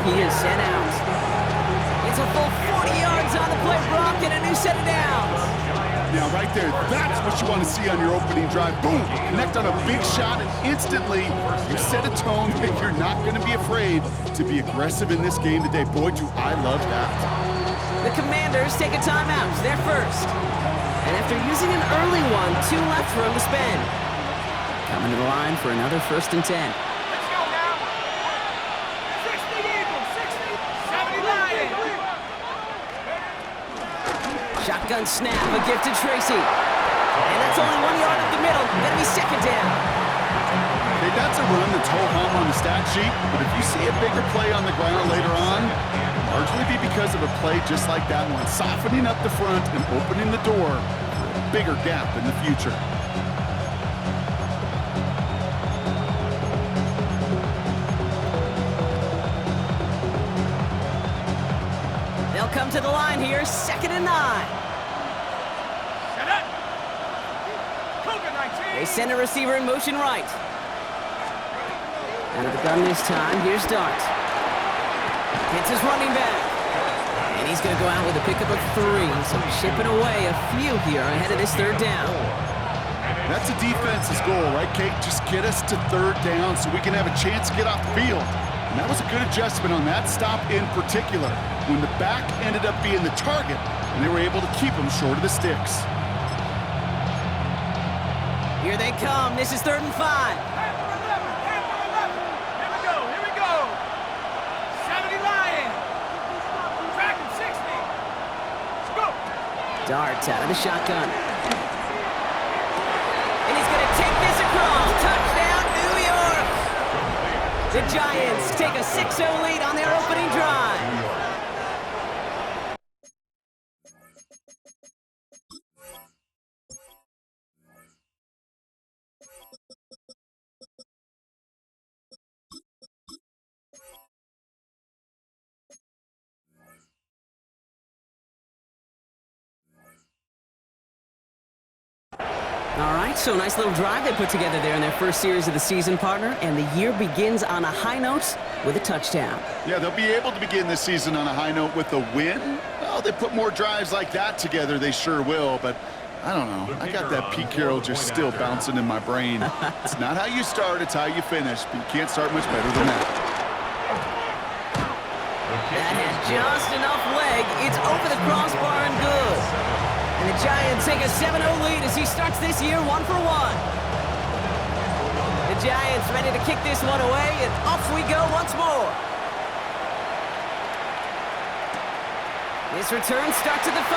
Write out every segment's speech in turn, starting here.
he is sent out. It's a full 40 yards on the play, Brock, and a new set of downs. Now, right there, that's what you want to see on your opening drive. Boom! Connect on a big shot, and instantly you set a tone that you're not going to be afraid to be aggressive in this game today. Boy, do I love that. The Commanders take a timeout. They're first. And after using an early one, 2 left for him to spend. Coming to the line for another 1st and 10. Let's go now. 60 Eagles, 60, 70 Lions. Shotgun snap, a gift to Tracy. And that's only 1 yard up the middle. That'll be 2nd down. Okay, that's a run that's ho-hum on the stat sheet, but if you see a bigger play on the ground later on, it'll largely be because of a play just like that one, softening up the front and opening the door for a bigger gap in the future. They'll come to the line here, 2nd and 9. Set up. Cougar 19. They send a receiver in motion right. Out of the gun this time, here's Dart. Hits his running back. And he's going to go out with a pickup of 3. So chipping away a few here ahead of this 3rd down. That's a defense's goal, right, Kate? Just get us to 3rd down so we can have a chance to get off the field. And that was a good adjustment on that stop in particular, when the back ended up being the target, and they were able to keep him short of the sticks. Here they come. This is 3rd and 5. Here we go. 70 Lions. Track him 60. Go. Dart out of the shotgun. And he's going to take this across. Touchdown, New York. The Giants take a 6-0 lead on their opening drive. All right, so nice little drive they put together there in their first series of the season, partner, and the year begins on a high note with a touchdown. Yeah, they'll be able to begin this season on a high note with a win. Well, they put more drives like that together, they sure will, but I don't know. I got that Pete Carroll just still bouncing in my brain. It's not how you start, it's how you finish, but you can't start much better than that. That had just enough leg. It's over the crossbar and good. And the Giants take a 7-0 lead as he starts this year 1-for-1. The Giants ready to kick this one away, and off we go once more. This return starts at the 5.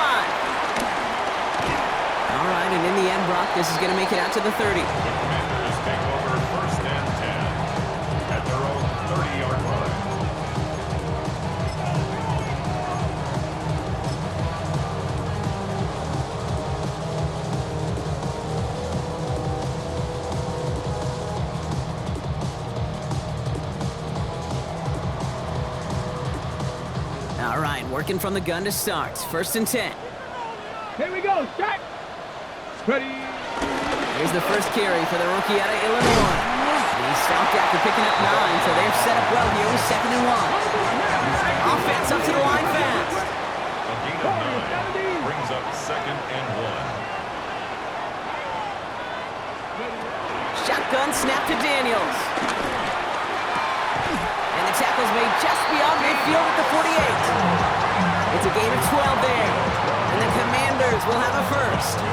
All right, and in the end, Brock, this is going to make it out to the 30. The Commanders take over 1st and 10 at their own 30-yard line. All right, working from the gun to start. 1st and 10. Here we go. Start. Ready. Here's the first carry for the rookie out of Illinois. And he stopped after picking up 9, so they're set up well here with 2nd and 1. Offense up to the line fast. A gain of 9 brings up 2nd and 1. Shotgun snap to Daniels. And the tackle's made just beyond midfield at the 48. It's a gain of 12 there. And the Commanders will have a 1st.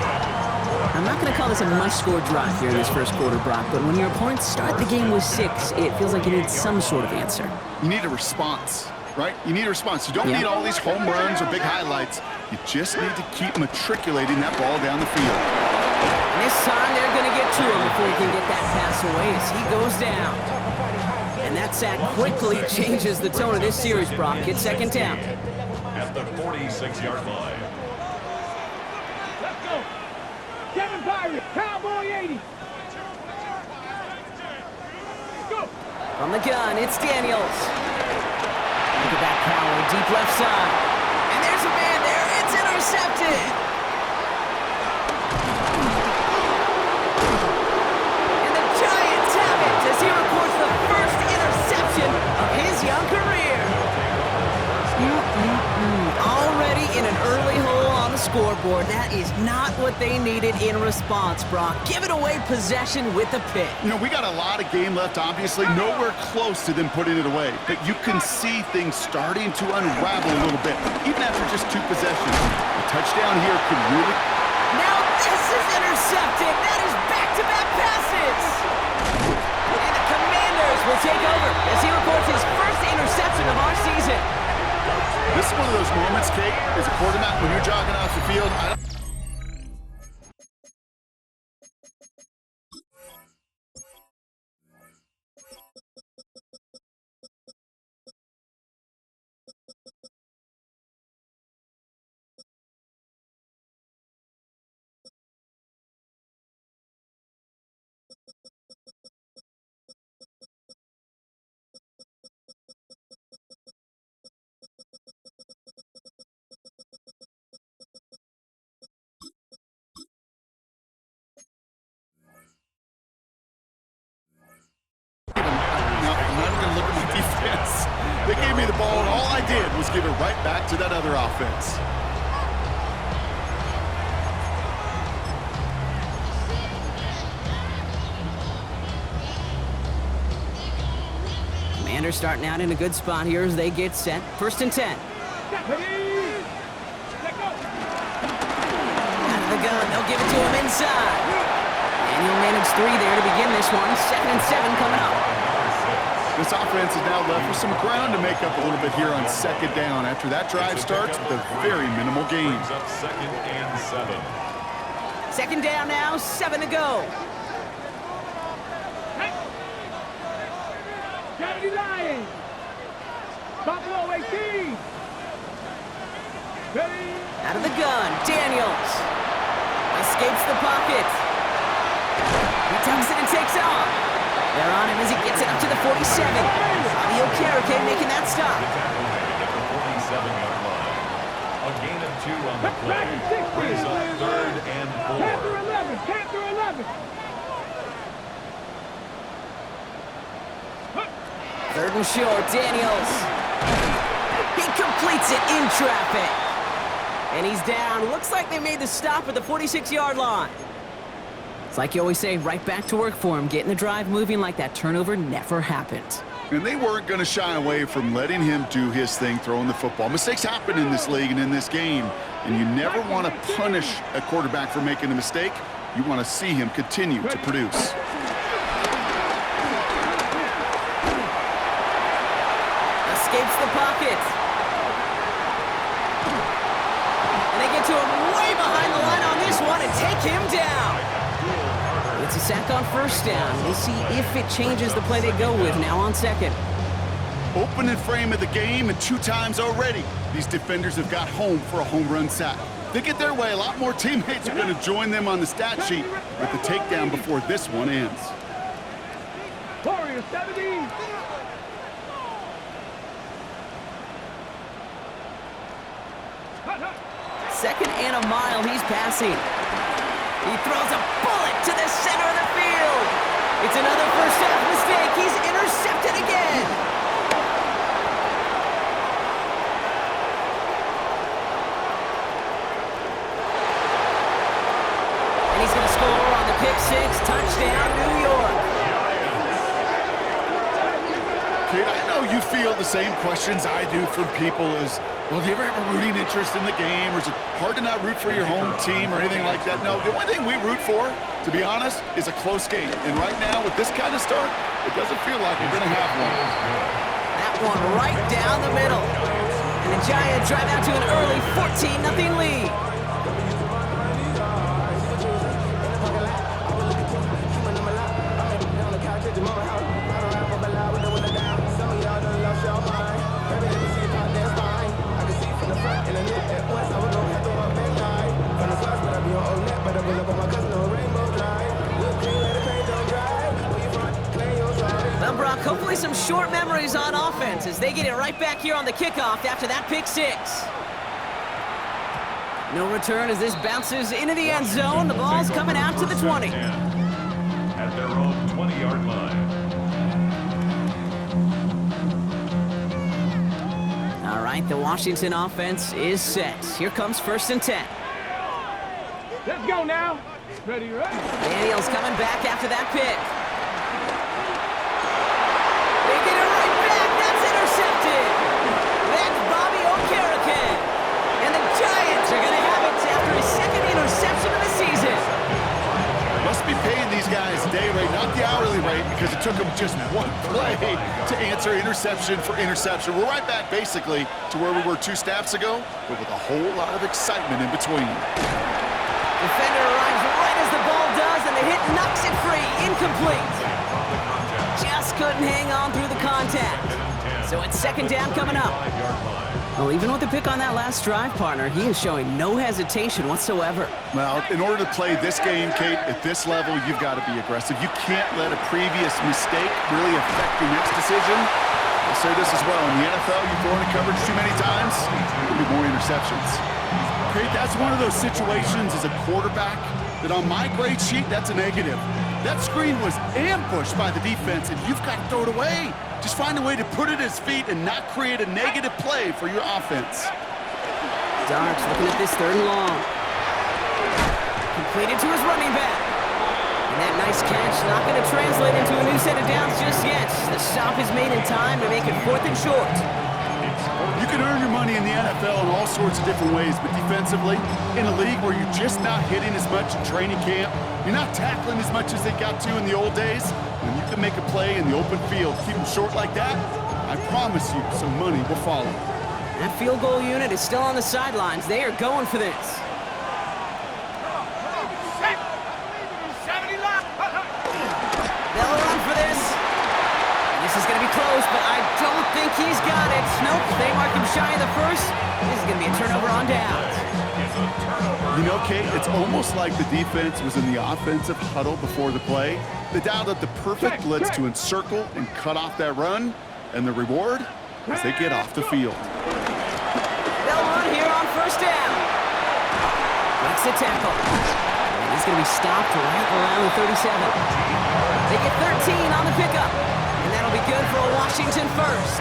I'm not going to call this a must-score drive here in this first quarter, Brock, but when your opponents start the game with 6, it feels like you need some sort of answer. You need a response, right? You need a response. You don't need all these home runs or big highlights. You just need to keep matriculating that ball down the field. And this time they're going to get to him before he can get that pass away as he goes down. And that sack quickly changes the tone of this series, Brock. It's 2nd down. At the 46-yard line. Let's go. Kevin Byron, Cowboy 80. Go. From the gun, it's Daniels. Look at that power, deep left side. And there's a man there. It's intercepted. And the Giants have it as he records the first interception of his young career. in an early hole on the scoreboard. That is not what they needed in response, Brock. Giving away possession with the pick. You know, we got a lot of game left, obviously. Nowhere close to them putting it away. But you can see things starting to unravel a little bit, even after just 2 possessions. A touchdown here could really... Now this is intercepted. That is back-to-back passes. And the Commanders will take over as he records his first interception of our season. This is one of those moments, Kate, as a quarterback, when you're jogging off the field, defense. They gave me the ball, and all I did was give it right back to that other offense. Commanders starting out in a good spot here as they get set. 1st and 10. Out of the gun, they'll give it to him inside. And he'll manage 3 there to begin this one. 2nd and 7 coming up. This offense is now left with some ground to make up a little bit here on 2nd down after that drive starts with a very minimal gain. Up 2nd and 7. 2nd down now, 7 to go. Kennedy Lions. Buffalo 18. Ready. Out of the gun, Daniels. Escapes the pocket. He tucks it and takes off. They're on him as he gets it up to the 47. Fabio Carrique making that stop. At the 47-yard line. A gain of 2 on the play. Brings up 3rd and 4. 10 through 11. 10 through 11. 3rd and short, Daniels. He completes it in traffic. And he's down. Looks like they made the stop at the 46-yard line. It's like you always say, right back to work for him, getting the drive moving like that turnover never happened. And they weren't going to shy away from letting him do his thing, throwing the football. Mistakes happen in this league and in this game, and you never want to punish a quarterback for making a mistake. You want to see him continue to produce. Escapes the pocket. And they get to him way behind the line on this one and take him down. It's a sack on 1st down. We'll see if it changes the play they go with now on 2nd. Opening frame of the game, and 2 times already, these defenders have got home for a home run sack. They get their way, a lot more teammates are going to join them on the stat sheet with the takedown before this one ends. Warriors 17. Second and a mile, he's passing. He throws a bullet to the center of the field. It's another first half mistake. He's intercepted again. And he's going to score on the pick 6. Touchdown, New York. Kate, I know you feel the same questions I do from people as, well, do you ever have a rooting interest in the game, or is it hard to not root for your home team or anything like that? No, the one thing we root for, to be honest, is a close game. And right now, with this kind of start, it doesn't feel like we're going to have one. That one right down the middle. And the Giants drive out to an early 14-0 lead. Well, Brock, hopefully some short memories on offense as they get it right back here on the kickoff after that pick 6. No return as this bounces into the end zone. The ball's coming out to the 20. At their own 20-yard line. All right, the Washington offense is set. Here comes 1st and 10. Let's go now. Ready, ready. Daniels coming back after that pick. They get it right back. That's intercepted. That's Bobby Okereke. And the Giants are going to have it after his 2nd interception of the season. Must be paying these guys day rate, not the hourly rate, because it took them just one play to answer interception for interception. We're right back, basically, to where we were 2 snaps ago, but with a whole lot of excitement in between. Defender arrives right as the ball does, and the hit knocks it free. Incomplete. Just couldn't hang on through the contact. So it's 2nd down coming up. Well, even with the pick on that last drive, partner, he is showing no hesitation whatsoever. Well, in order to play this game, Kate, at this level, you've got to be aggressive. You can't let a previous mistake really affect your next decision. I'll say this as well. In the NFL, you throw in coverage too many times, there'll be more interceptions. Kate, that's one of those situations as a quarterback that on my grade sheet, that's a negative. That screen was ambushed by the defense, and you've got to throw it away. Just find a way to put it at his feet and not create a negative play for your offense. Darks looking at this 3rd and long. Completed to his running back. And that nice catch not going to translate into a new set of downs just yet. The stop is made in time to make it 4th and short. You can earn your money in the NFL in all sorts of different ways, but defensively, in a league where you're just not hitting as much in training camp, you're not tackling as much as they got to in the old days, when you can make a play in the open field, keep them short like that, I promise you some money will follow. That field goal unit is still on the sidelines. They are going for this. 70 left. They'll run for this. This is going to be close, but I don't think he's got it. Nope, they mark him shy of the 1st. This is going to be a turnover on downs. You know, Kate, it's almost like the defense was in the offensive huddle before the play. They dialed up the perfect blitz to encircle and cut off that run, and the reward is they get off the field. They'll run here on 1st down. Makes the tackle. And he's going to be stopped right around the 37. They get 13 on the pickup. And that'll be good for a Washington 1st.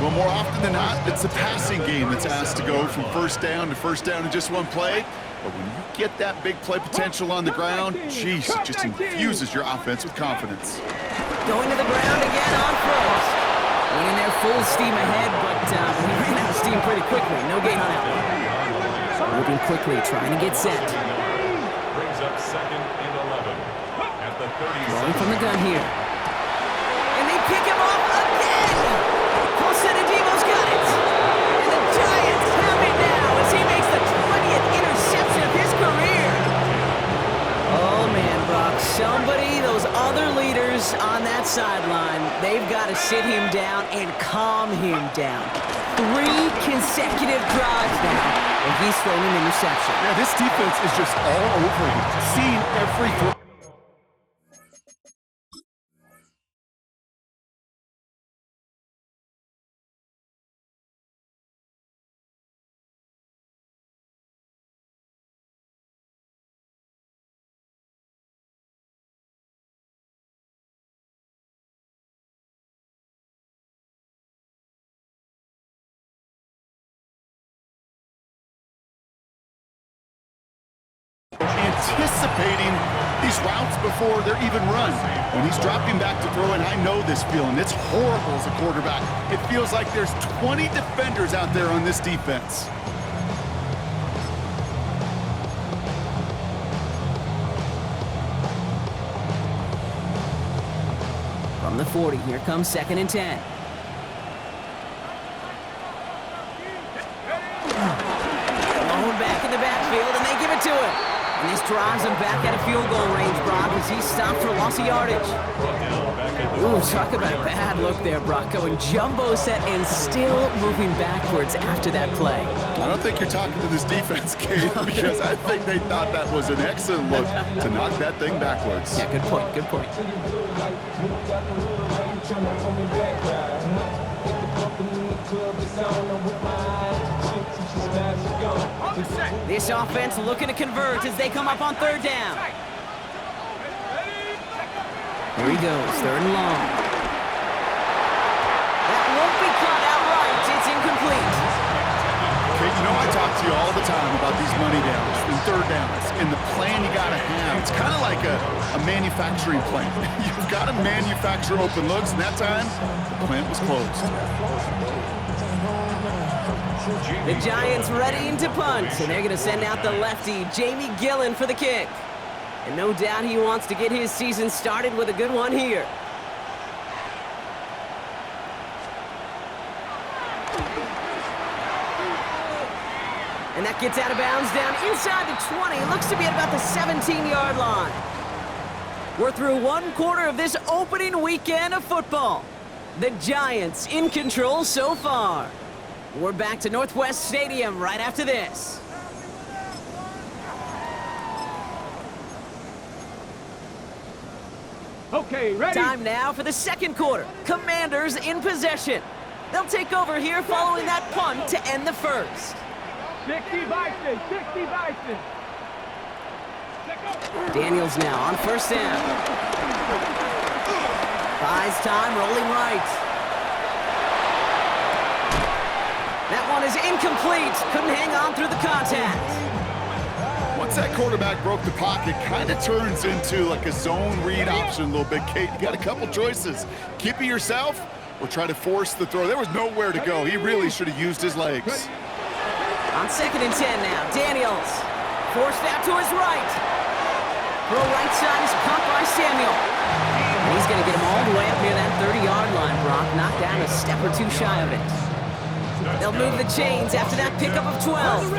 Well, more often than not, it's the passing game that's asked to go from 1st down to 1st down in just one play. But when you get that big play potential on the ground, geez, it just infuses your offense with confidence. Going to the ground again on 1st. Went in there full steam ahead, but he ran out of steam pretty quickly. No gain on that one. Moving quickly, trying to get set. Brings up 2nd and 11 at the 37. Going from the gun here. And they pick him off again! Devo's got it! And the Giants have it now as he makes the 20th interception of his career! Oh man, Brock, somebody, those other leaders on that sideline, they've got to sit him down and calm him down. 3 consecutive drives now, and he's thrown an interception. Yeah, this defense is just all over him, seeing every throw. Anticipating these routes before they're even run. When he's dropping back to throw, and I know this feeling. It's horrible as a quarterback. It feels like there's 20 defenders out there on this defense. From the 40, here comes 2nd and 10. Blown back in the backfield, and they give it to him. And this drives him back out of field goal range, Brock, as he's stopped for loss of yardage. Ooh, talk about a bad look there, Brock. Going jumbo set and still moving backwards after that play. I don't think you're talking to this defense, Kate, because I think they thought that was an excellent look to knock that thing backwards. Yeah, good point, good point. This offense looking to convert as they come up on 3rd down. Here he goes, 3rd and long. That won't be caught outright. It's incomplete. about these money downs and third downs and the plan you got to have. It's kind of like a manufacturing plant. You've got to manufacture open looks, and that time, the plant was closed. The Giants readying to punt, and they're going to send out the lefty, Jamie Gillen, for the kick. And no doubt he wants to get his season started with a good one here. And that gets out of bounds down inside the 20. Looks to be at about the 17-yard line. We're through one quarter of this opening weekend of football. The Giants in control so far. We're back to Northwest Stadium right after this. Okay, ready? Time now for the second quarter. Commanders in possession. They'll take over here following that punt to end the first. 60 Bison, 60 Bison. Daniels now on first down. Buys time, rolling right. That one is incomplete. Couldn't hang on through the contact. Once that quarterback broke the pocket, kind of turns into like a zone read option a little bit, Kate. You got a couple choices. Keep it yourself or try to force the throw. There was nowhere to go. He really should have used his legs. On 2nd and 10 now, Daniels forced out to his right. Throw right side is caught by Samuel. And he's going to get him all the way up near that 30-yard line, Brock. Knocked down a step or two shy of it. They'll move the chains after that pickup of 12.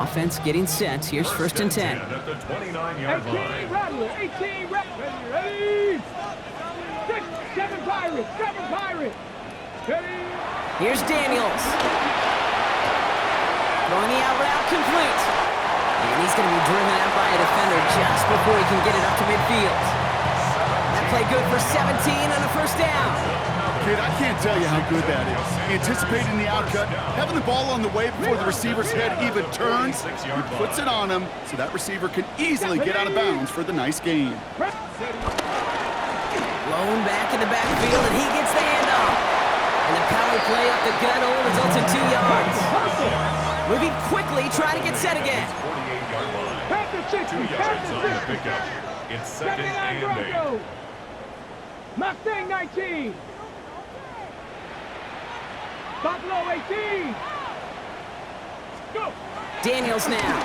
Offense getting set. Here's 1st and 10. At the 29-yard line. 18 Rattler, 18 Rattler. Ready? 6, 7 Pirates, 7 Pirates. Ready? Here's Daniels. Throwing the out route complete. And he's going to be driven out by a defender just before he can get it up to midfield. That play good for 17 and a first down. Kid, I can't tell you how good that is. Anticipating the outcut, having the ball on the way before the receiver's head even turns, he puts it on him so that receiver can easily get out of bounds for the nice gain. Blown back in the backfield, and he gets the handoff. And the power play up the gut only results in 2 yards. Moving quickly, trying to get set again. 48-yard line. Panther 60, 2 yards Panther on the 60. pickup. It's 2nd and 8. Mustang 19. Buffalo 18. Go. Daniels now.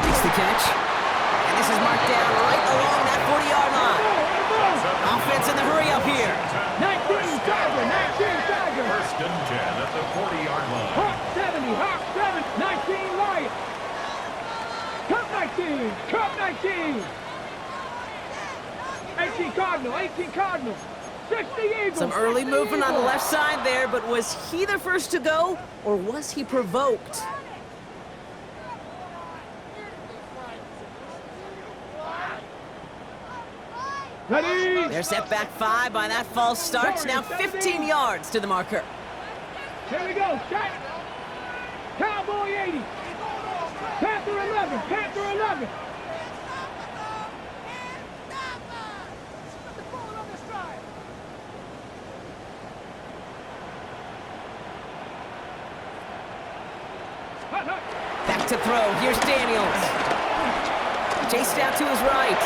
Makes the catch. And this is marked down right along that 40-yard line. Offense in the hurry up here. 19 Tiger, 19 Tiger. 1st and 10 at the 40-yard line. Hawk 70, Hawk 7, 19 Lion. Cup 19, Cup 19. 18 Cardinal, 18 Cardinal. 60 Eagles. Some early 60 movement on the Eagles. left side there, but was he the first to go, or was he provoked? Ready? They're set back 5 by that false start. Now 15 yards to the marker. Here we go. Shot. Cowboy 80. Panther 11. Panther 11. Back to throw. Here's Daniels. Chased out to his right.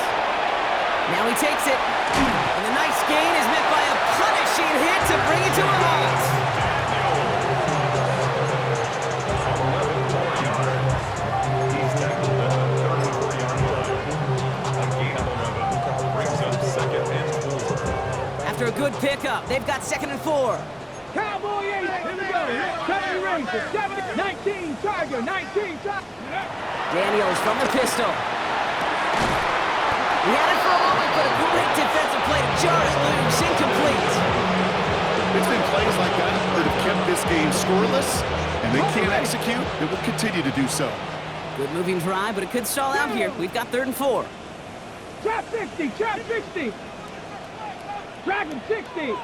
Now he takes it. And the nice gain is met by a punishing hit to bring it to a halt. 11 yards. He's tackled at the 34-yard line. A gain of 11 brings up 2nd and 4. After a good pickup, they've got 2nd and 4. Cowboy 80. Here we go. 70 Ranger. 70. 19 Tiger. 19 Tiger. Daniels from the pistol. He had it for a moment, but a great defensive play to jar it loose. Incomplete. It's been plays like that that have kept this game scoreless, and they can't execute. They will continue to do so. Good moving drive, but it could stall out here. We've got 3rd and 4. Trap 60. Trap 60. Dragon 60.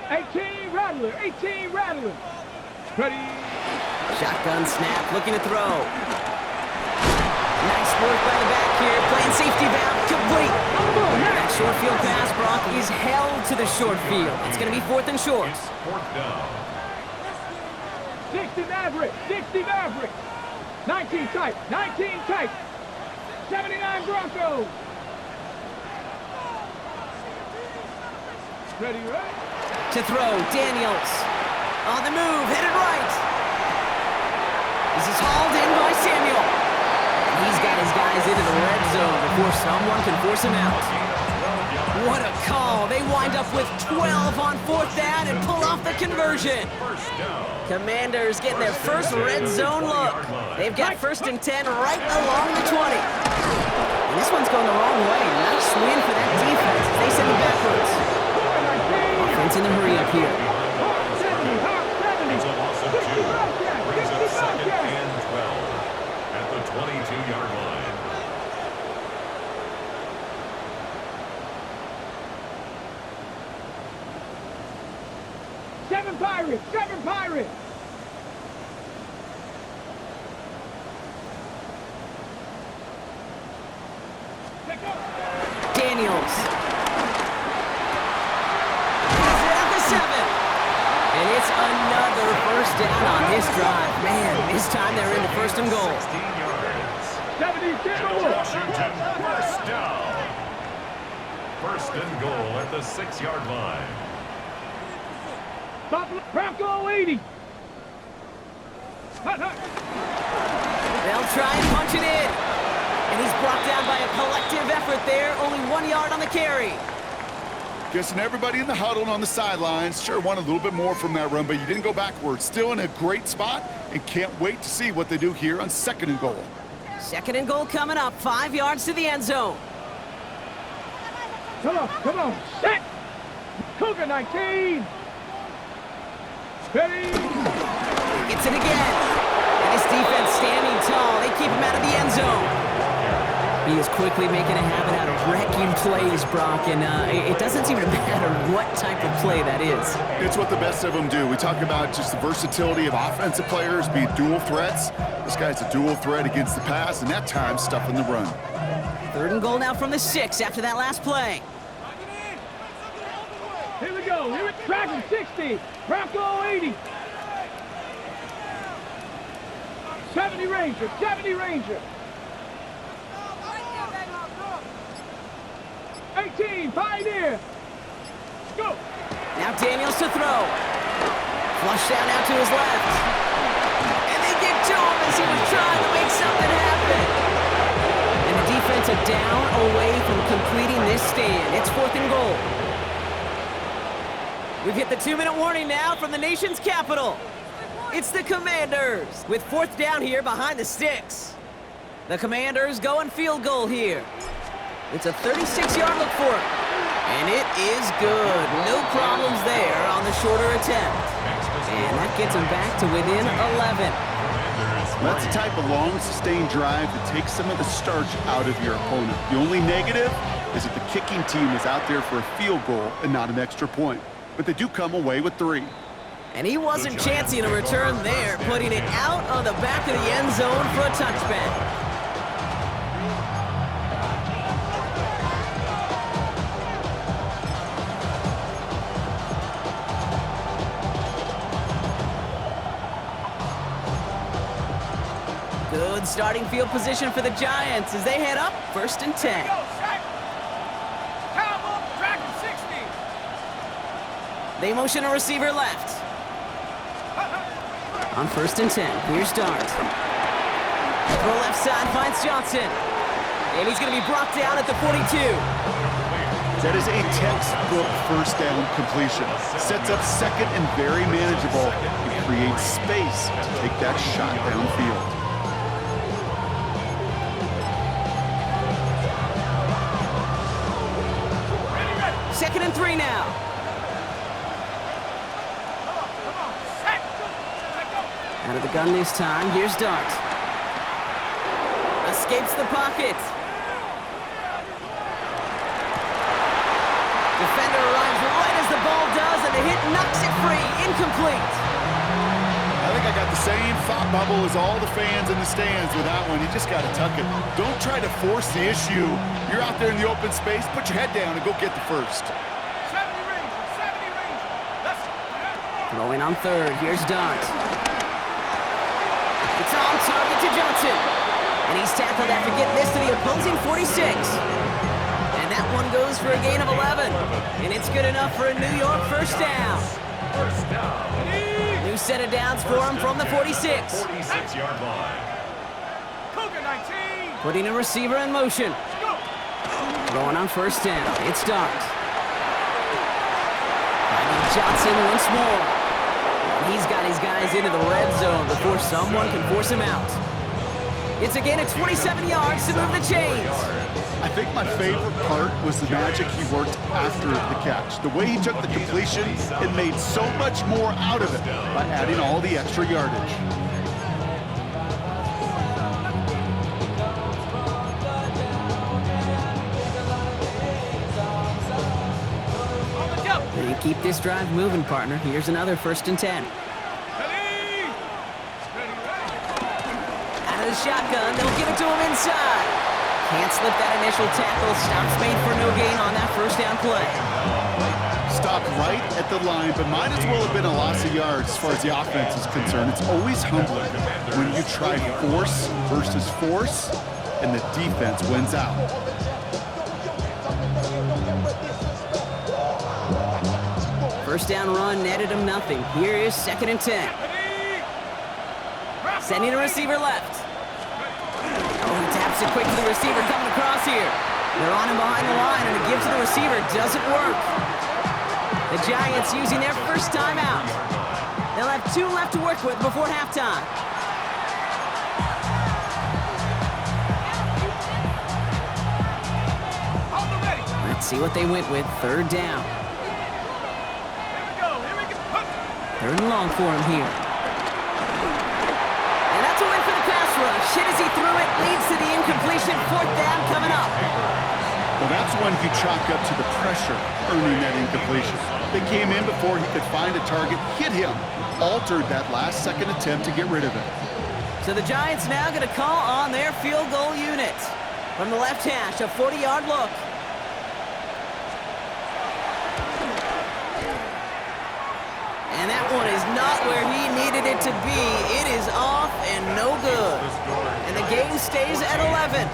18 Rattler. 18 Rattler. Ready? Shotgun snap, looking to throw. Nice work by the back here, playing safety valve, complete. That short field pass, Brock, is held to the short field. It's going to be 4th and short. It's 4th down. 60 Maverick, 60 Maverick. 19 tight, 19 tight. 79 Broncos. Ready, right? To throw, Daniels. On the move, headed right. This is hauled in by Samuel. And he's got his guys into the red zone before someone can force him out. What a call. They wind up with 12 on 4th down and pull off the conversion. Commanders getting their first red zone look. They've got 1st and 10 right along the 20. And this one's going the wrong way. Nice win for that defense as they send it backwards. Offense in the hurry up here. 70, hot 70. It's a loss of 2. Brings up 2nd and 12 at the 22-yard line. Seven Pirates, 7 Pirates. Daniels. He's at the 7. And it's another 1st down on this drive. Man, this time they're into 1st and goal. 16 yards. 70 Washington, 1st down. 1st and goal at the 6-yard line. Bronco 80. They'll try and punch it in. And he's brought down by a collective effort there. Only 1 yard on the carry. Guessing everybody in the huddle and on the sidelines sure want a little bit more from that run, but you didn't go backwards. Still in a great spot and can't wait to see what they do here on 2nd and goal. 2nd and goal coming up. 5 yards to the end zone. Come on, set. Cougar 19. Ready. Gets it again. And his defense standing tall. They keep him out of the end zone. He is quickly making a habit out of wrecking plays, Brock, and it doesn't seem to matter what type of play that is. It's what the best of them do. We talk about just the versatility of offensive players being dual threats. This guy's a dual threat against the pass, and that time stuffing the run. 3rd and goal now from the 6 after that last play. Here we go. Dragon 60. Bronco 80. 70 Ranger. 70 Ranger. 18 Pioneer. Go. Now Daniels to throw. Flush down out to his left. And they get to him as he was trying to make something happen. And the defense are down away from completing this stand. It's 4th and goal. We've hit the 2-minute warning now from the nation's capital. It's the Commanders with 4th down here behind the sticks. The Commanders going field goal here. It's a 36-yard look for it. And it is good. No problems there on the shorter attempt. And that gets them back to within 11. That's the type of long, sustained drive that takes some of the starch out of your opponent. The only negative is that the kicking team is out there for a field goal and not an extra point. But they do come away with 3. And he wasn't chancing a return there, putting it out on the back of the end zone for a touchback. Good starting field position for the Giants as they head up 1st and 10. They motion a receiver left. On 1st and 10, here's Dart. Throw left side finds Johnson. And he's going to be brought down at the 42. That is a textbook 1st down completion. Sets up 2nd and very manageable. It creates space to take that shot downfield. Second and 3 now. Out of the gun this time, here's Dart. Escapes the pocket. Defender arrives right as the ball does, and the hit knocks it free. Incomplete. I think I got the same thought bubble as all the fans in the stands with that one. You just got to tuck it. Don't try to force the issue. You're out there in the open space. Put your head down and go get the first. 70 Ranger. Throwing on 3rd, here's Dart. It's on target to Johnson. And he's tackled after getting this to the opposing 46. And that one goes for a gain of 11. And it's good enough for a New York first down. First down. New set of downs for him from the 46. 46-yard line. Cougar 19. Putting a receiver in motion. Throwing on first down. It's Dart. Finding Johnson once more. He's got his guys into the red zone before someone can force him out. It's a gain of 27 yards to move the chains. I think my favorite part was the magic he worked after the catch. The way he took the completion and made so much more out of it by adding all the extra yardage. And keep this drive moving, partner. Here's another 1st and 10. Out of the shotgun, they'll give it to him inside. Can't slip that initial tackle. Stops made for no gain on that first down play. Stopped right at the line, but might as well have been a loss of yards as far as the offense is concerned. It's always humbling when you try force versus force, and the defense wins out. First down run netted him nothing. Here is 2nd and 10. Sending a receiver left. Oh, he taps it quick to the receiver coming across here. They're on him behind the line, and a give to the receiver doesn't work. The Giants using their first timeout. They'll have 2 left to work with before halftime. Let's see what they went with. 3rd down. 3rd and long for him here. And that's a win for the pass rush. Hit as he threw it, leads to the incompletion. 4th down coming up. Well, that's when he chalked up to the pressure, earning that incompletion. They came in before he could find a target, hit him, altered that last-second attempt to get rid of it. So the Giants now going to call on their field goal unit. From the left hash, a 40-yard look. And that one is not where he needed it to be. It is off and no good. And the game stays at 11.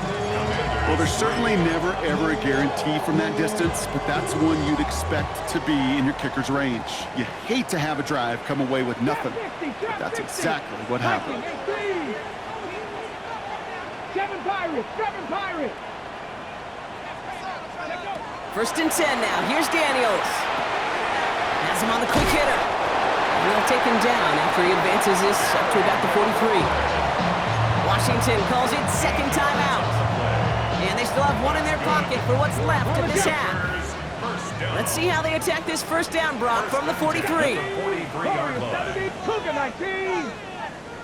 Well, there's certainly never, ever a guarantee from that distance, but that's one you'd expect to be in your kicker's range. You hate to have a drive come away with nothing, but that's exactly what happened. 7 Pirates, 7 Pirates. 1st and 10 now. Here's Daniels. Has him on the quick hitter. And they'll take him down after he advances this up to about the 43. Washington calls it 2nd timeout. And they still have 1 in their pocket for what's left of this half. Let's see how they attack this first down, Brock, from the 43. Cougar 19.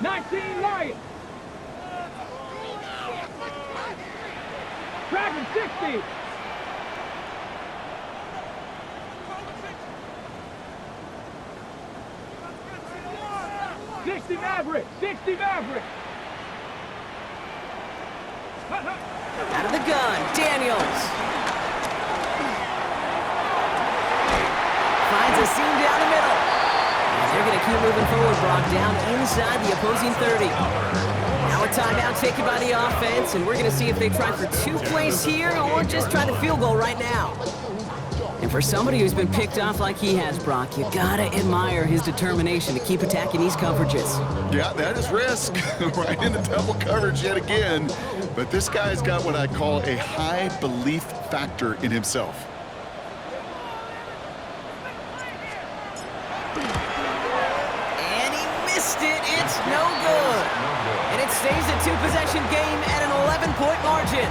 19 Lions. Dragon 60. 60 Maverick! 60 Maverick! Out of the gun, Daniels. Finds a seam down the middle. And they're going to keep moving forward, Brock, down inside the opposing 30. Now a timeout taken by the offense, and we're going to see if they try for 2 plays here or just try the field goal right now. And for somebody who's been picked off like he has, Brock, you gotta admire his determination to keep attacking these coverages. Yeah, that is risk. Right into double coverage yet again. But this guy's got what I call a high belief factor in himself. And he missed it. It's no good. And it stays a 2-possession game at an 11-point margin.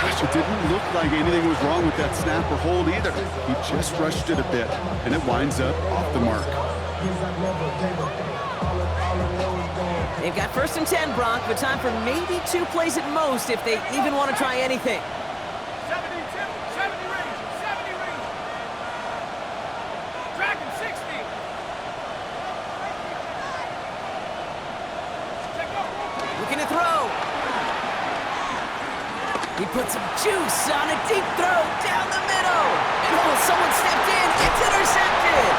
Gosh, it didn't look like anything was wrong with that snap or hold either. He just rushed it a bit, and it winds up off the mark. They've got 1st and 10, Brock, but time for maybe 2 plays at most if they even want to try anything. 70 range. Dragon 60. Looking to throw. He puts some juice on a deep throw down the middle. And someone stepped in. It's intercepted.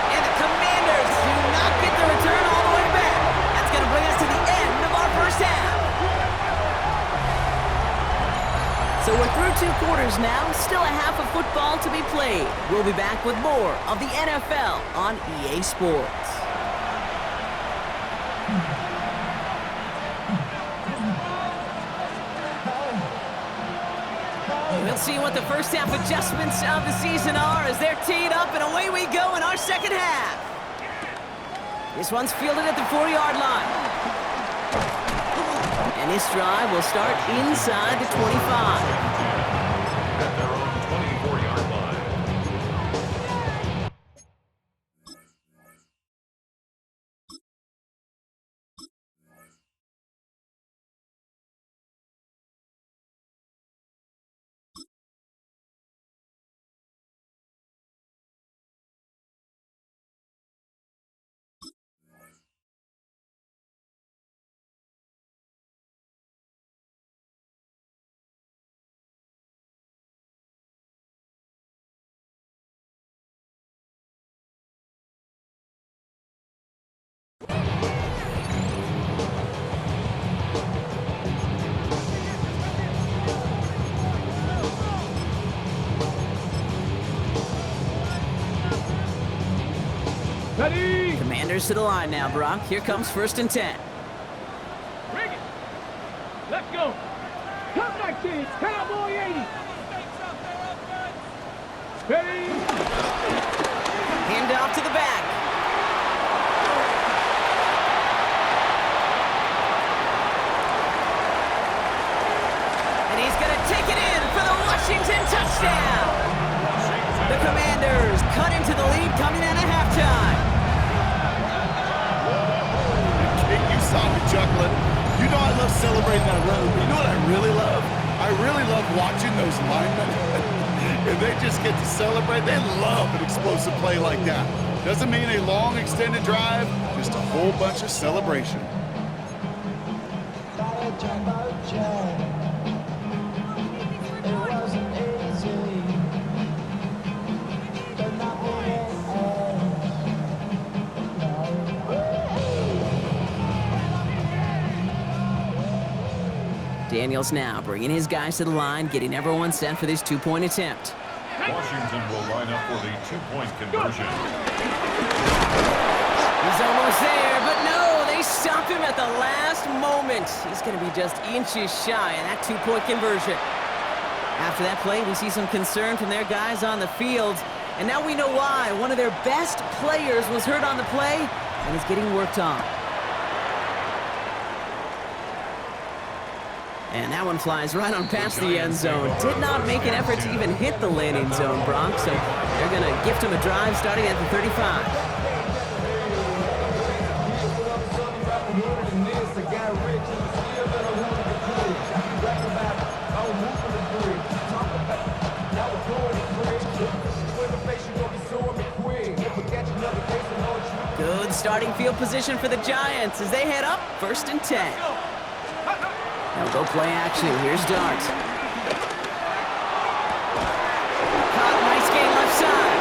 And the Commanders do not get the return all the way back. That's going to bring us to the quarters now, still a half of football to be played. We'll be back with more of the NFL on EA Sports. We'll see what the first half adjustments of the season are as they're teed up, and away we go in our second half. This one's fielded at the 4-yard line. And this drive will start inside the 25. At their own 24-yard line. Ready? Commanders to the line now, Brock. Here comes 1st and 10. Bring it. Let's go. Come back, kids. Cowboy 80. Ready? Hand off to the back. And he's going to take it in for the Washington touchdown. The Commanders cut into the lead coming out of halftime. Kate, you saw me chuckling. You know I love celebrating that run. You know what I really love? I really love watching those linemen. And they just get to celebrate. They love an explosive play like that. Doesn't mean a long extended drive, just a whole bunch of celebration. Daniels now bringing his guys to the line, getting everyone set for this 2-point attempt. Washington will line up for the 2-point conversion. He's almost there, but no, they stop him at the last moment. He's going to be just inches shy of that 2-point conversion. After that play, we see some concern from their guys on the field, and now we know why. One of their best players was hurt on the play and is getting worked on. And that one flies right on past the end zone. Did not make an effort to even hit the landing zone, Brock, so they're going to gift him a drive starting at the 35. Good starting field position for the Giants as they head up 1st and 10. Now go play action. Here's Dart. Caught, nice gain left side.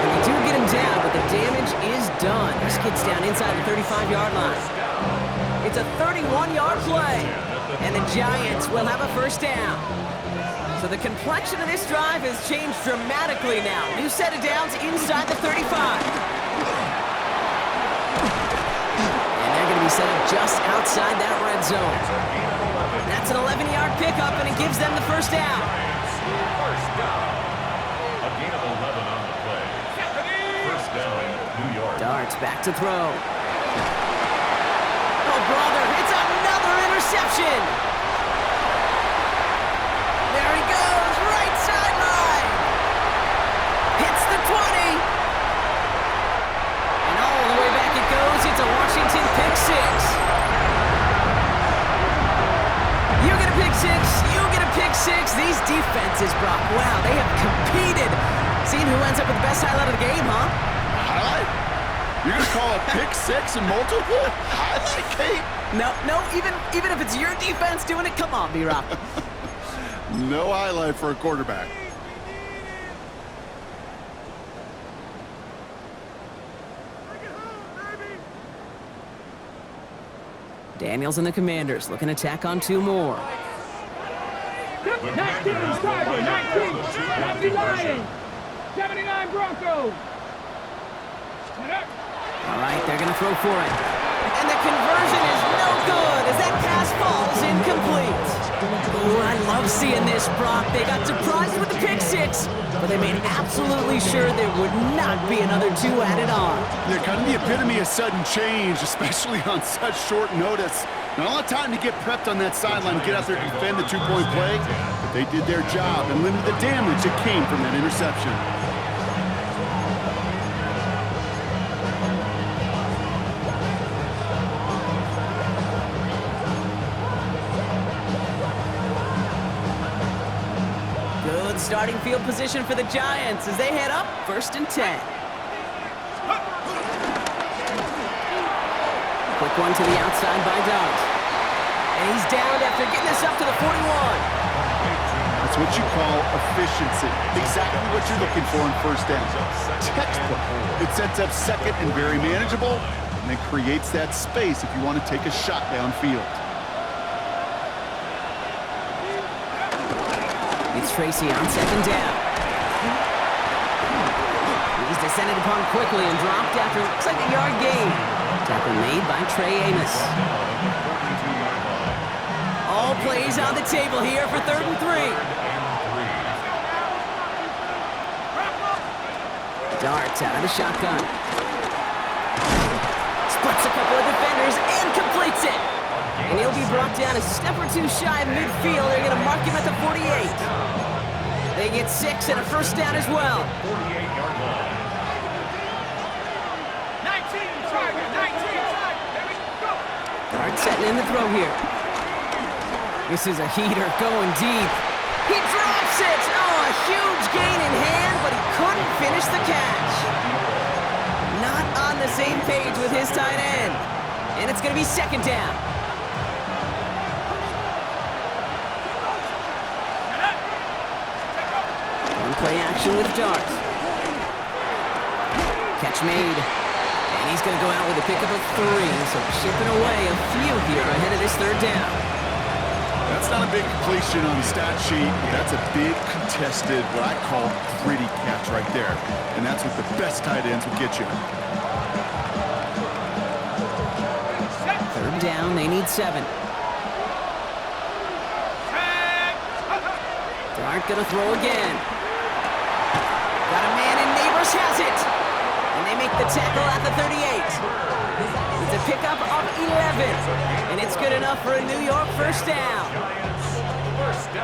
And they do get him down, but the damage is done. This kid's down inside the 35-yard line. It's a 31-yard play, and the Giants will have a 1st down. So the complexion of this drive has changed dramatically now. New set of downs inside the 35. And they're going to be set up just outside that red zone. That's an 11-yard pickup, and it gives them the 1st down. First down. A gain of 11 on the play. 1st down, New York. Darts back to throw. Oh, brother, it's another interception. There he goes, right sideline. Hits the 20. And all the way back it goes. It's a Washington pick 6. You get a pick 6, you get a pick 6. These defenses, Brock, wow, they have competed. Seeing who ends up with the best highlight of the game, huh? Highlight? You're going to call a pick 6 and multiple? Highlight, Kate? No, even if it's your defense doing it, come on, B-Rock. No highlight for a quarterback. Daniels and the Commanders looking to tack on 2 more. The Commanders will line up 70 Lions. 79 Broncos. Set up. All right, they're going to throw for it. And the conversion is no good as that pass falls incomplete. Ooh, I love seeing this, Brock. They got surprised with the pick six, but they made absolutely sure there would not be another two added on. They're kind of the epitome of sudden change, especially on such short notice. Not a lot of time to get prepped on that sideline and get out there and defend the two-point play, but they did their job and limited the damage that came from that interception. Good starting field position for the Giants as they head up 1st and 10. Quick one to the outside by Dart. And he's down after getting this up to the 41. That's what you call efficiency. Exactly what you're looking for in first down. Textbook. It sets up second and very manageable, and then creates that space if you want to take a shot downfield. It's Tracy on 2nd down. He's descended upon quickly and dropped after looks like a yard gain. Tackle made by Trey Amos. All plays on the table here for 3rd and 3. Darts out of the shotgun. Splits a couple of defenders and completes it. And he'll be brought down a step or two shy of midfield. They're going to mark him at the 48. They get 6 and a first down as well. 48-yard line. 19 target, 19 target. There we go. Dart setting in the throw here. This is a heater going deep. He drops it! Oh, a huge gain in hand, but he couldn't finish the catch. Not on the same page with his tight end. And it's going to be 2nd down. Play action with Dart. Catch made. And he's going to go out with a pickup of 3. So chipping away a few here ahead of this 3rd down. That's not a big completion on the stat sheet, but that's a big contested, what I call gritty catch right there. And that's what the best tight ends will get you. 3rd down, they need 7. Dart going to throw again. Got a man and Neighbors has it. And they make the tackle at the 38. It's a pickup of 11. And it's good enough for a New York first down.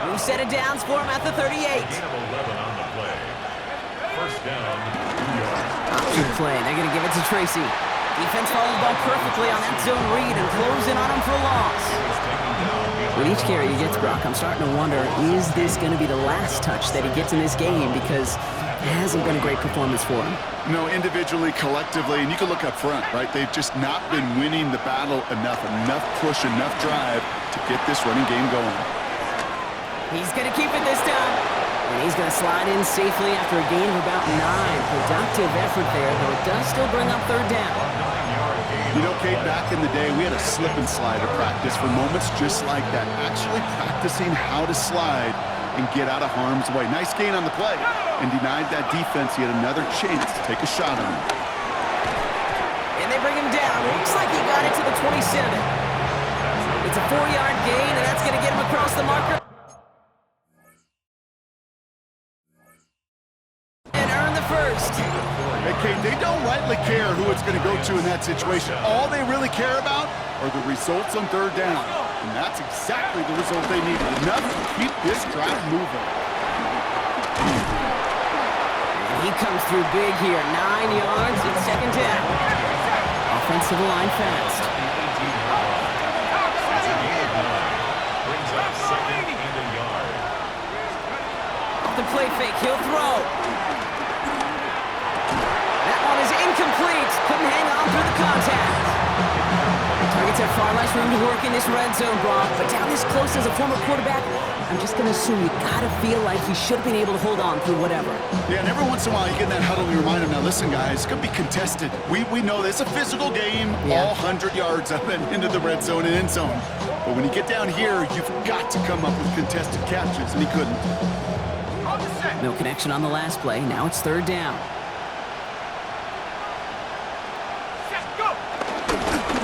New set of downs for him at the 38. Option play. They're going to give it to Tracy. Defense follows the ball perfectly on that zone read and close in on him for a loss. With each carry he gets, Brock, I'm starting to wonder, is this going to be the last touch that he gets in this game? Because it hasn't been a great performance for him. No, individually, collectively, and you can look up front, right? They've just not been winning the battle enough push, enough drive to get this running game going. He's going to keep it this time. And he's going to slide in safely after a gain of about 9. Productive effort there, though it does still bring up 3rd down. You know, Kate, back in the day, we had a slip and slide at practice for moments just like that. Actually practicing how to slide and get out of harm's way. Nice gain on the play, and denied that defense yet another chance to take a shot on him. And they bring him down. Looks like he got it to the 27. It's a 4-yard gain, and that's going to get him across the marker. And earn the first. Hey, Kate, they don't rightly care who it's going to go to in that situation. All they really care about are the results on 3rd down. And that's exactly the result they needed. Enough to keep this drive moving. And he comes through big here. 9 yards and 2nd down. Offensive line fast. Off the play fake, he'll throw. That one is incomplete. Couldn't hang on through the contact. Targets have far less room to work in this red zone, Brock, but down this close as a former quarterback, I'm just going to assume you got to feel like he should have been able to hold on through whatever. Yeah, and every once in a while you get in that huddle and you remind him, now listen, guys, it's going to be contested. We know this is a physical game, all 100 yards up and into the red zone and end zone. But when you get down here, you've got to come up with contested catches, and he couldn't. On the set. No connection on the last play. Now it's third down. Set, go!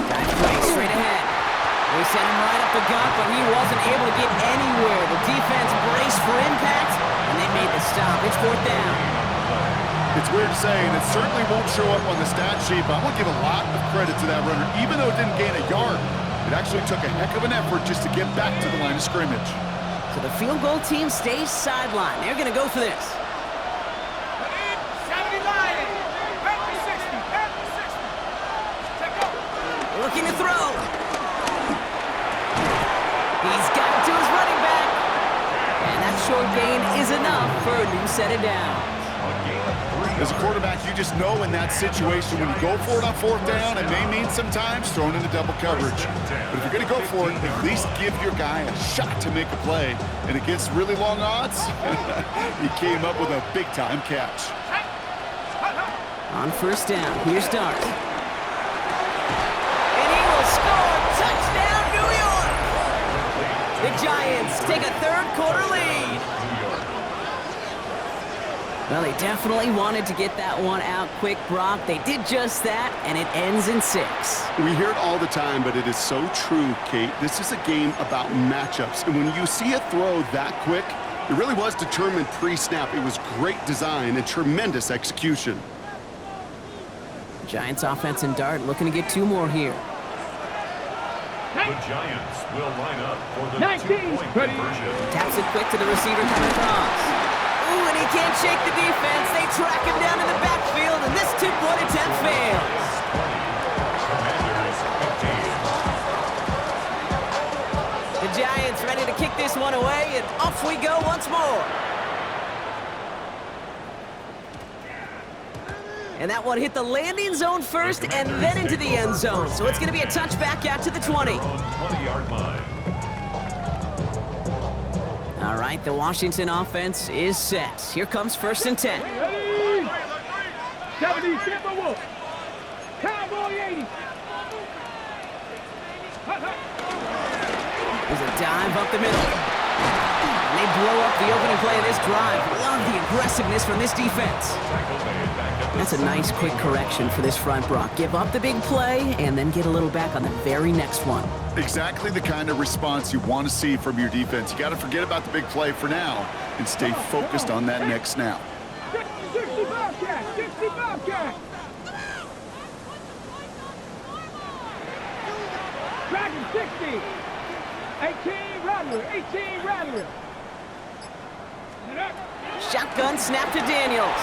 Dive play straight ahead. They sent him right up the gut, but he wasn't able to get anywhere. The defense braced for impact, and they made the stop. It's fourth down. It's weird to say, and it certainly won't show up on the stat sheet, but I want to give a lot of credit to that runner. Even though it didn't gain a yard, it actually took a heck of an effort just to get back to the line of scrimmage. So the field goal team stays sidelined. They're going to go for this. 70 Lions! Back to 60! Back to 60! Check go! Looking to throw. He's got it to his running back. And that short gain is enough for a new set of downs. As a quarterback, you just know in that situation when you go for it on fourth down, it may mean sometimes throwing into double coverage. But if you're going to go for it, at least give your guy a shot to make a play. And against really long odds, he came up with a big-time catch. On first down, here's Dart. And he will score. Touchdown, New York! The Giants take a third-quarter lead. Well, they definitely wanted to get that one out quick, Brock. They did just that, and it ends in 6. We hear it all the time, but it is so true, Kate. This is a game about matchups. And when you see a throw that quick, it really was determined pre-snap. It was great design and tremendous execution. Giants offense and Dart looking to get 2 more here. The Giants will line up for the 19. two-point conversion. Taps it quick to the receiver coming across. Ooh, and he can't shake the defense. They track him down in the backfield, and this 2-point attempt fails. Commanders 15. The Giants ready to kick this one away, and off we go once more. And that one hit the landing zone first and then into the end zone. So it's going to be a touchback out to the 20. On 20-yard line. All right, the Washington offense is set. Here comes first and 10. Ready! 70 Timber Wolf! Cowboy 80! There's a dive up the middle. And they blow up the opening play of this drive. Love the aggressiveness from this defense. That's a nice quick correction for this front, Brock. Give up the big play and then get a little back on the very next one. Exactly the kind of response you want to see from your defense. You got to forget about the big play for now and stay focused on that next snap. 60 Bobcat! 60 Bobcat! Dragon 60! 18 Rattler! 18 Rattler! Shotgun snap to Daniels.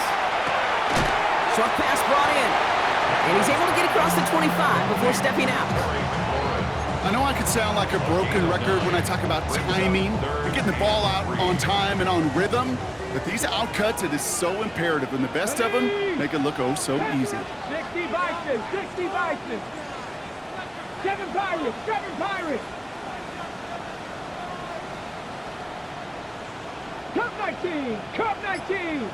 Short pass brought in. And he's able to get across the 25 before stepping out. I know I could sound like a broken record when I talk about timing and getting the ball out on time and on rhythm, but these outcuts, it is so imperative, and the best of them make it look oh so easy. 60 Bison! 60 Bison! 7 Pirates! 7 Pirates! Cup 19! Cup 19!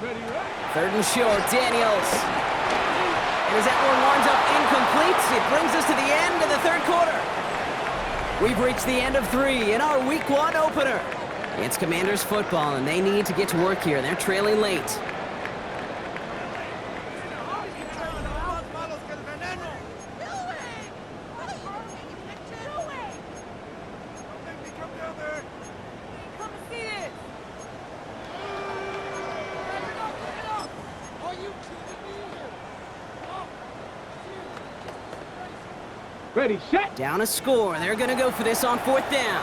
Ready, right? Third and short, Daniels. And as that one winds up incomplete, it brings us to the end of the third quarter. We've reached the end of 3 in our Week 1 opener. It's Commanders football, and they need to get to work here. They're trailing late. Ready, set! Down a score. They're going to go for this on fourth down.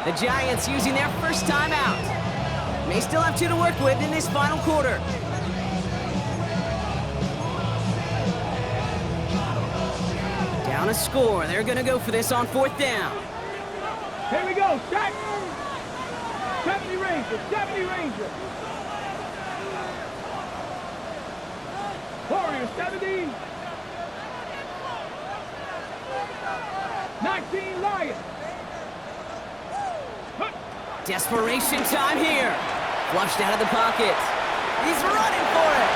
The Giants using their first time out. May still have 2 to work with in this final quarter. Down a score. They're going to go for this on fourth down. Here we go, set! 70 Rangers, 70 Rangers! Warriors, 70! 19 Lions! Desperation time here. Flushed out of the pocket. He's running for it.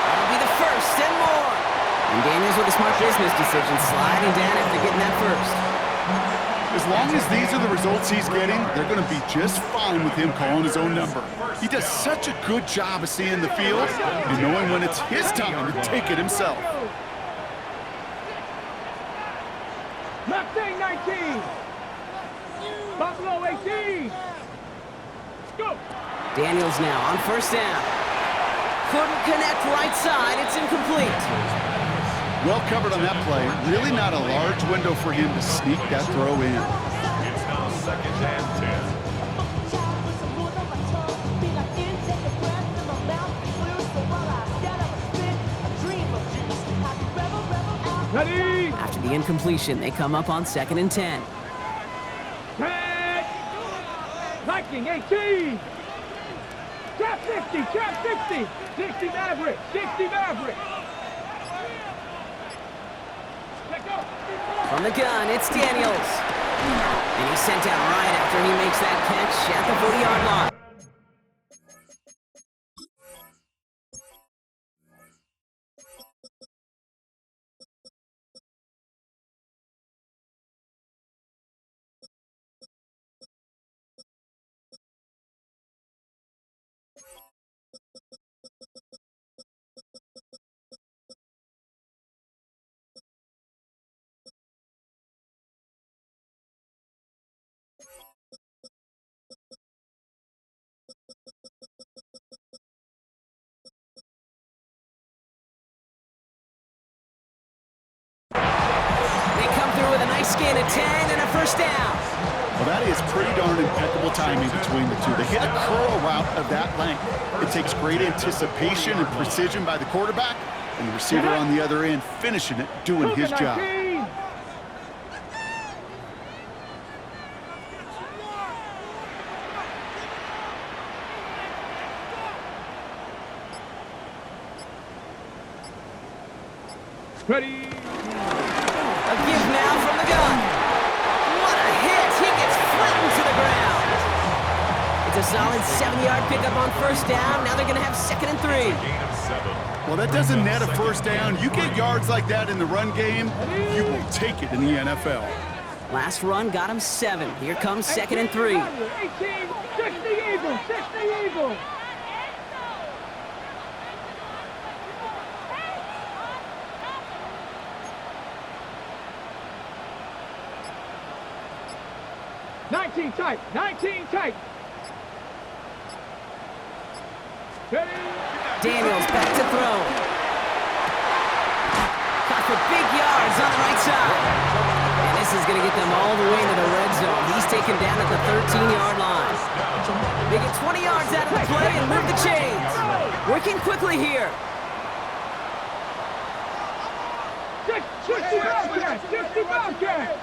That'll be the first and more. And Daniels with a smart business decision, sliding down after getting that first. As long as these are the results he's getting, they're going to be just fine with him calling his own number. He does such a good job of seeing the field and knowing when it's his time to take it himself. Mustang 19. Buffalo 18. Go. Daniels now on first down. Couldn't connect right side. It's incomplete. Well covered on that play. Really not a large window for him to sneak that throw in. It's now 2nd and 10. Ready. After the incompletion, they come up on 2nd and 10. Tag. Viking 18. Trap 60. Trap 60. 60 Maverick. 60 Maverick. Let go. From the gun, it's Daniels. And he's sent out right after he makes that catch at the 40-yard line. With a nice gain of 10 and a first down. Well, that is pretty darn impeccable timing between the two. They hit a curl route of that length. It takes great anticipation and precision by the quarterback, and the receiver on the other end finishing it, doing his job. Ready. A give now from the gun. What a hit! He gets flattened to the ground. It's a solid 7-yard pickup on first down. Now they're going to have 2nd and 3. Gain of 7. Well, that doesn't net a first down. You get yards like that in the run game, you will take it in the NFL. Last run got him 7. Here comes 2nd and 3. 18. 60 Eagles. 60 Eagles. Tight. 19 tight. Ready. Daniels back to throw. Caught for big yards on the right side. And this is going to get them all the way into the red zone. He's taken down at the 13-yard line. They get 20 yards out of the play and move the chains. Working quickly here. 60 Bobcats. 60 Bobcats.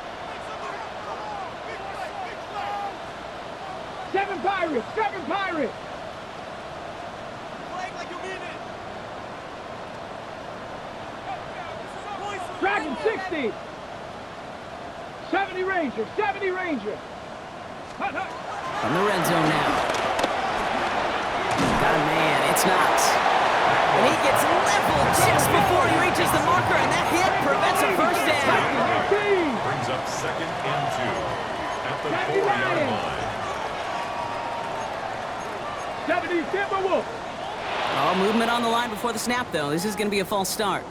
7 Pirates. 7 Pirates. Dragon 60. 70 Rangers. 70 Rangers. From the red zone now. Got a man. It's Knox. And he gets leveled just before he reaches the marker, and that hit prevents a first down. Brings up 2nd and 2 at the 4-yard line. 70 Timberwolves. Oh, movement on the line before the snap, though. This is going to be a false start.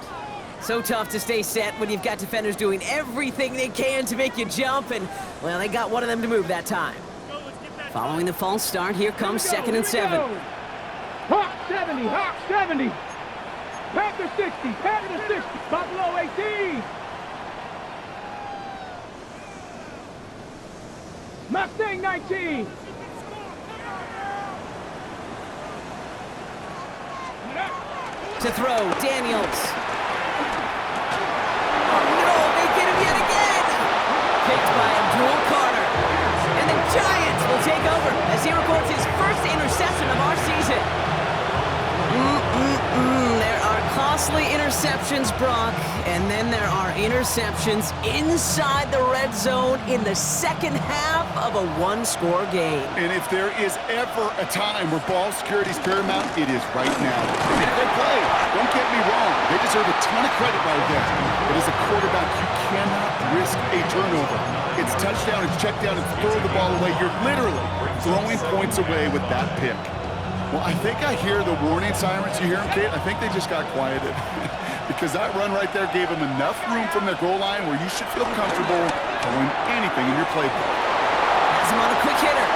So tough to stay set when you've got defenders doing everything they can to make you jump, and, well, they got one of them to move that time. Following the false start, here comes 2nd and 7. Hawk 70, Hawk 70. Panther 60, Panther 60, Buffalo 18. Mustang 19. To throw, Daniels. Oh no, they get him yet again! Picked by Abdul Carter. And the Giants will take over as he records his first interception of our season. There are costly interceptions, Brock, and then there are interceptions inside the red zone in the second half of a one-score game. And if there is ever a time where ball security is paramount, it is right now. They made a good play. Don't get me wrong. They just deserve a ton of credit right there. But as a quarterback, you cannot risk a turnover. It's touchdown, it's check down, it's throw the ball away. You're literally throwing points away with that pick. Well, I think I hear the warning sirens. You hear them, Kate? I think they just got quieted. Because that run right there gave them enough room from their goal line where you should feel comfortable throwing anything in your playbook. Has him on a quick hitter.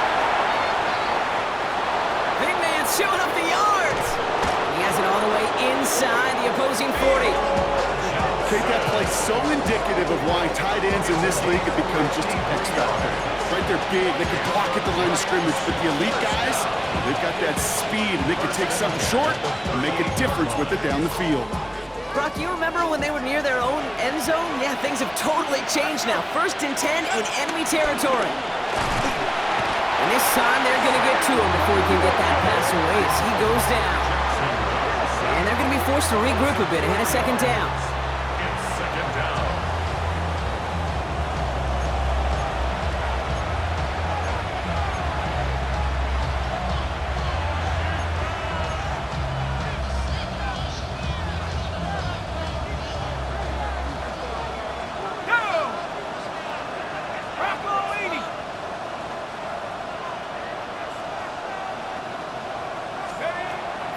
Big man's showing up the yards. He has it all the way inside the opposing 40. Kate, that play's so indicative of why tight ends in this league have become just an X factor. Right, they're big, they can block at the line of scrimmage, but the elite guys, they've got that speed, and they can take something short and make a difference with it down the field. Brock, you remember when they were near their own end zone? Yeah, things have totally changed now. 1st and 10 in enemy territory. And this time they're going to get to him before he can get that pass away as he goes down. And they're going to be forced to regroup a bit ahead of 2nd down. Second down.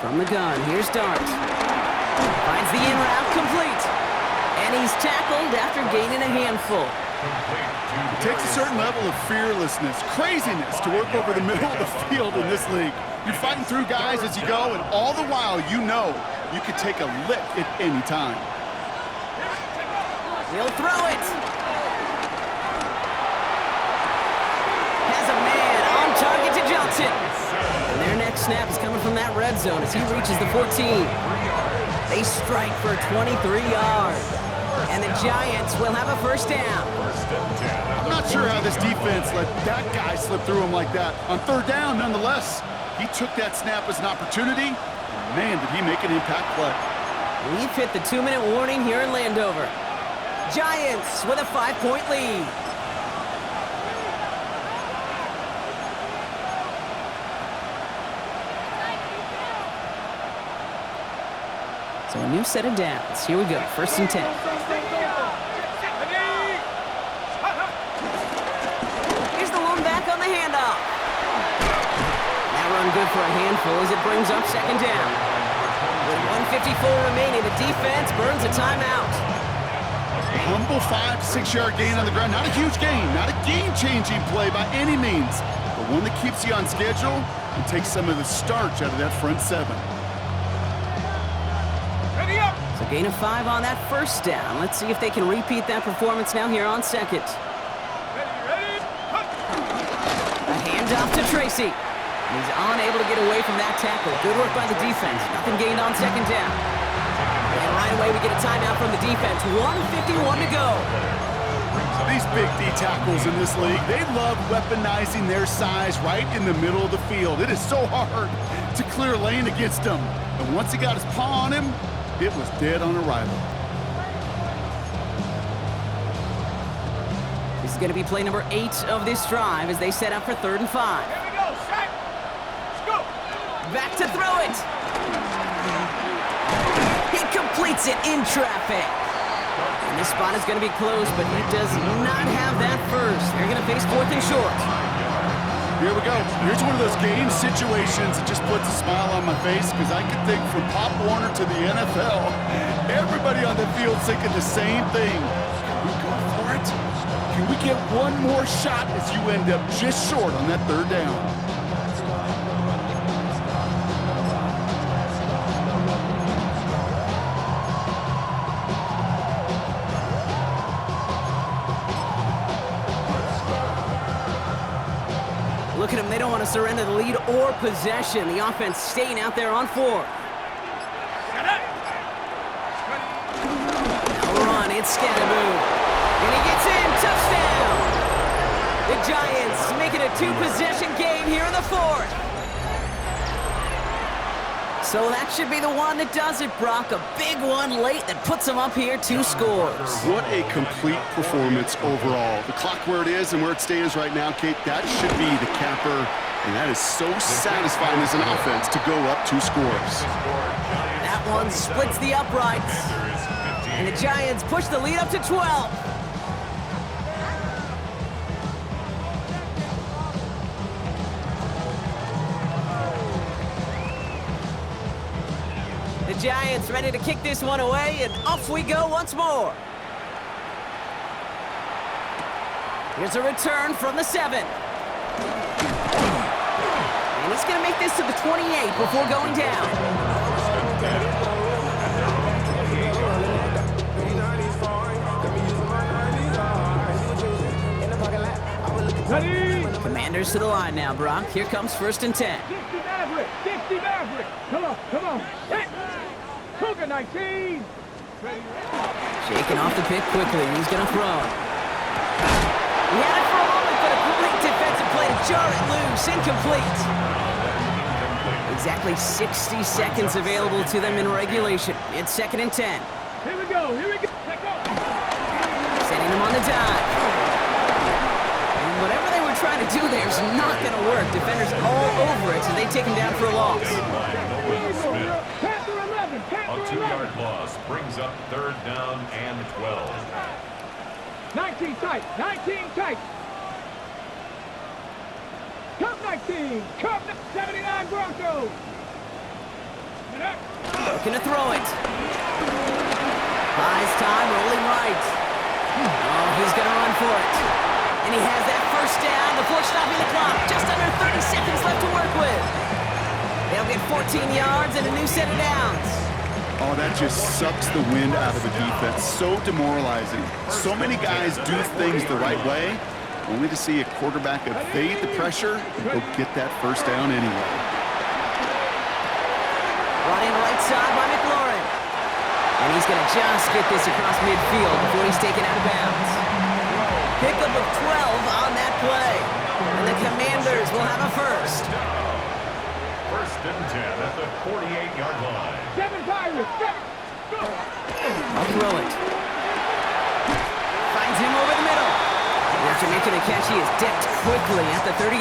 From the gun, here's Dart. Finds the in route complete. And he's tackled after gaining a handful. It takes a certain level of fearlessness, craziness to work over the middle of the field in this league. You're fighting through guys as you go, and all the while you know you could take a lick at any time. He'll throw it. Has a man on target to Johnson. And their next snap is coming from that red zone as he reaches the 14. They strike for 23 yards. And the Giants will have a 1st down. I'm not sure how this defense let that guy slip through him like that. On 3rd down, nonetheless, he took that snap as an opportunity. Man, did he make an impact play. We've hit the 2-minute warning here in Landover. Giants with a 5-point lead. So a new set of downs. Here we go, 1st and 10. Here's the lone back on the handoff. That run good for a handful as it brings up 2nd down. With 1:54 remaining, the defense burns a timeout. A humble 5 to 6 yard gain on the ground. Not a huge gain, not a game-changing play by any means, but one that keeps you on schedule and takes some of the starch out of that front 7. So gain of 5 on that 1st down. Let's see if they can repeat that performance now here on 2nd. A handoff to Tracy. And he's unable to get away from that tackle. Good work by the defense. Nothing gained on 2nd down. And right away we get a timeout from the defense. 1:51 to go. These big D tackles in this league, they love weaponizing their size right in the middle of the field. It is so hard to clear lane against them. And once he got his paw on him, it was dead on arrival. This is going to be play number 8 of this drive as they set up for 3rd and 5. Here we go, set. Let's go. Back to throw it. He completes it in traffic. And this spot is going to be close, but he does not have that first. They're going to face 4th and short. Here we go. Here's one of those game situations that just puts a smile on my face because I can think from Pop Warner to the NFL, everybody on the field thinking the same thing. Can we go for it? Can we get one more shot as you end up just short on that 3rd down? Look at them. They don't want to surrender the lead or possession. The offense staying out there on 4. Now run. It's Scatterboo. And he gets in. Touchdown. The Giants make it a 2-possession game here in the 4th. So that should be the one that does it, Brock. A big one late that puts them up here 2 scores. What a complete performance overall. The clock where it is and where it stands right now, Kate, that should be the capper. And that is so satisfying as an offense to go up 2 scores. That That one splits the uprights. And the Giants push the lead up to 12. The Giants ready to kick this one away, and off we go once more. Here's a return from the 7. And he's going to make this to the 28 before going down. Ready? Commanders to the line now, Brock. Here comes 1st and 10. 60 Maverick, 60 Maverick. Come on, come on. Hit. Cougar 19. Ready? Shaking off the pick quickly. He's going to throw. He had it for a moment, but a great defensive play to jar it loose. Incomplete. Exactly 60 seconds available to them in regulation. It's 2nd and 10. Here we go, here we go. Let go. Sending them on the dive. And whatever they were trying to do there is not going to work. Defenders all over it, so they take him down for a loss. Panther 11, A Panther 11. 2-yard loss brings up 3rd down and 12. 19 tight, 19 tight. Cup 19, Cup 79 Broncos. Looking to throw it. Buys time, rolling right. Oh, he's going to run for it. And he has that 1st down before stopping the clock. Just under 30 seconds left to work with. They'll get 14 yards and a new set of downs. Oh, that just sucks the wind out of the defense. So demoralizing. So many guys do things the right way, only to see a quarterback evade the pressure and go get that 1st down anyway. Brought in right side by McLaurin. And he's going to just get this across midfield before he's taken out of bounds. Pickup of 12 on that play. And the Commanders will have a 1st. 1st and 10 at the 48-yard line. 7 Pirates, 7. Go. I'll throw it. Finds him over the middle. After making a catch, he is decked quickly at the 38.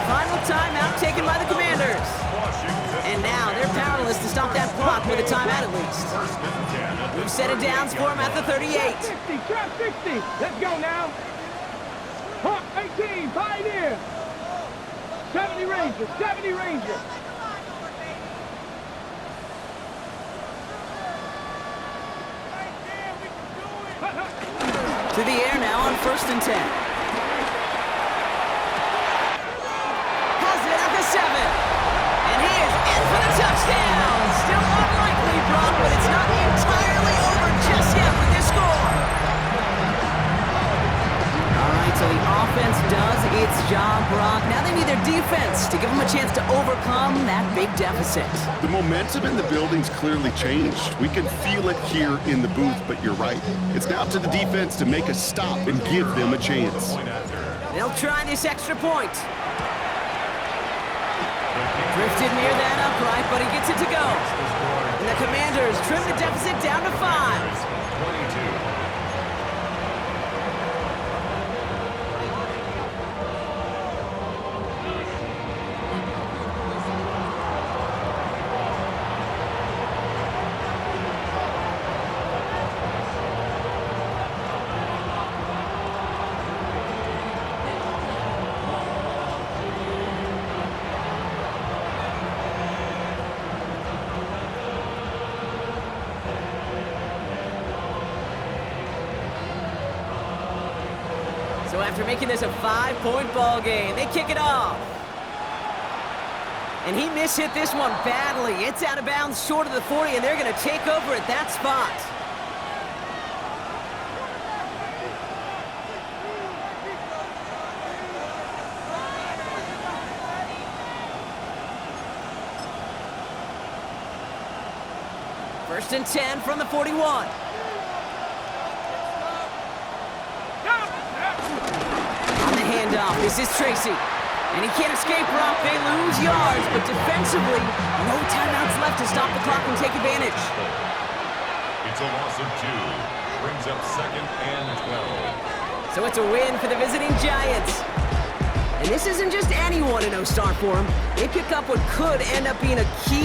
Final timeout taken by the Commanders. And now they're powerless to stop that clock with a timeout at least. We've set it downs for him at the 38. 60, trap 60. Let's go now. Hawk 18, Pioneer. 70 Rangers, 70 Rangers. To the air now on 1st and 10. Has it at the 7. And he is in for the touchdown. Still unlikely, Brock, but it's not entirely over just yet with this score. All right, so the offense does its job, Brock. Now they need their defense to give them a chance to overcome that big deficit. The momentum in the building's clearly changed. We can feel it here in the booth, but you're right. It's now up to the defense to make a stop and give them a chance. They'll try this extra point. Drifted near that upright, but he gets it to go. And the Commanders trim the deficit down to 5. 22. So after making this a 5-point ball game, they kick it off. And he mishit this one badly. It's out of bounds short of the 40, and they're going to take over at that spot. First and 10 from the 41. On the handoff, this is Tracy. And he can't escape, Rock. They lose yards, but defensively, no timeouts left to stop the clock and take advantage. It's a loss of 2. Brings up 2nd and 12. So it's a win for the visiting Giants. And this isn't just anyone in no start for them. They pick up what could end up being a key